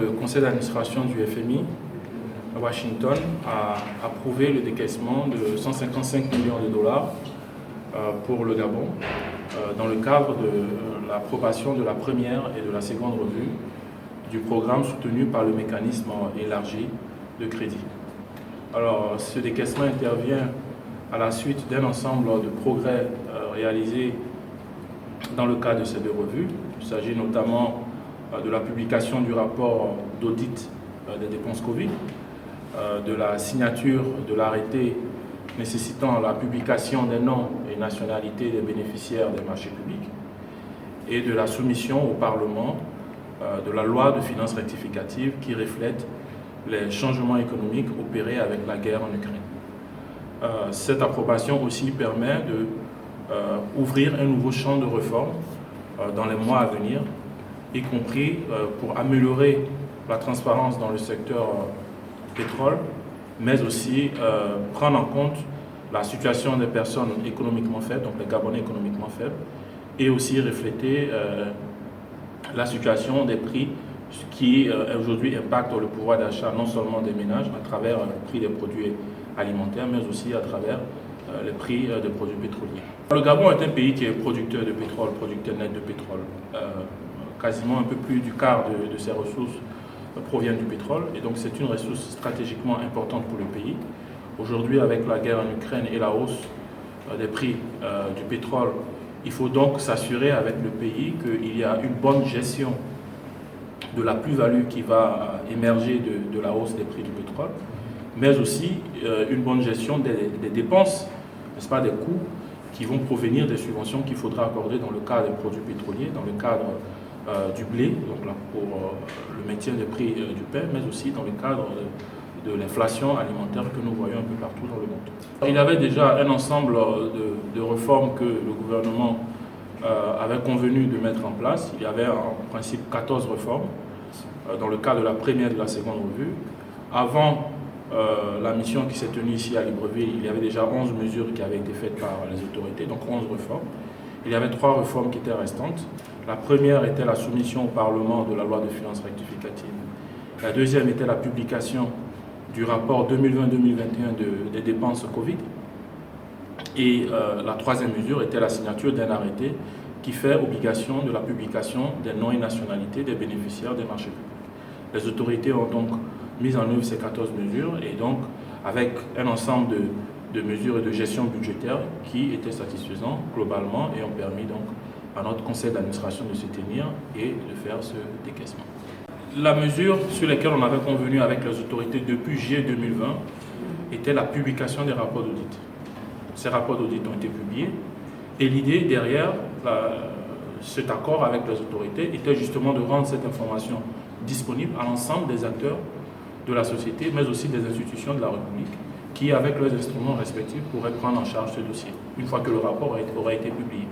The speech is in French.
Le conseil d'administration du FMI à Washington a approuvé le décaissement de 155 millions de dollars pour le Gabon dans le cadre de l'approbation de la première et de la seconde revue du programme soutenu par le mécanisme élargi de crédit. Alors, ce décaissement intervient à la suite d'un ensemble de progrès réalisés dans le cadre de ces deux revues. Il s'agit notamment de la publication du rapport d'audit des dépenses Covid, de la signature de l'arrêté nécessitant la publication des noms et nationalités des bénéficiaires des marchés publics et de la soumission au Parlement de la loi de finances rectificative qui reflète les changements économiques opérés avec la guerre en Ukraine. Cette approbation aussi permet d'ouvrir un nouveau champ de réforme dans les mois à venir, y compris pour améliorer la transparence dans le secteur pétrole, mais aussi prendre en compte la situation des personnes économiquement faibles, donc les Gabonais économiquement faibles, et aussi refléter la situation des prix qui aujourd'hui impacte le pouvoir d'achat non seulement des ménages à travers le prix des produits alimentaires, mais aussi à travers les prix des produits pétroliers. Le Gabon est un pays qui est producteur de pétrole, producteur net de pétrole. Quasiment un peu plus du quart de ses ressources proviennent du pétrole, et donc c'est une ressource stratégiquement importante pour le pays. Aujourd'hui, avec la guerre en Ukraine et la hausse des prix du pétrole, il faut donc s'assurer avec le pays qu'il y a une bonne gestion de la plus-value qui va émerger de la hausse des prix du pétrole, mais aussi une bonne gestion des dépenses, n'est-ce pas, des coûts qui vont provenir des subventions qu'il faudra accorder dans le cadre des produits pétroliers, dans le cadre du blé, donc là, pour le maintien des prix du pain, mais aussi dans le cadre de l'inflation alimentaire que nous voyons un peu partout dans le monde. Il y avait déjà un ensemble de réformes que le gouvernement avait convenu de mettre en place. Il y avait en principe 14 réformes dans le cadre de la première et de la seconde revue. Avant la mission qui s'est tenue ici à Libreville, il y avait déjà 11 mesures qui avaient été faites par les autorités, donc 11 réformes. Il y avait 3 réformes qui étaient restantes. La première était la soumission au Parlement de la loi de finances rectificative. La deuxième était la publication du rapport 2020-2021 des dépenses Covid. Et la troisième mesure était la signature d'un arrêté qui fait obligation de la publication des noms et nationalités des bénéficiaires des marchés publics. Les autorités ont donc mis en œuvre ces 14 mesures et donc avec un ensemble de mesures et de gestion budgétaire qui étaient satisfaisants globalement et ont permis donc à notre conseil d'administration de se tenir et de faire ce décaissement. La mesure sur laquelle on avait convenu avec les autorités depuis juillet 2020 était la publication des rapports d'audit. Ces rapports d'audit ont été publiés et l'idée derrière cet accord avec les autorités était justement de rendre cette information disponible à l'ensemble des acteurs de la société, mais aussi des institutions de la République qui, avec leurs instruments respectifs, pourraient prendre en charge ce dossier, une fois que le rapport aura été publié.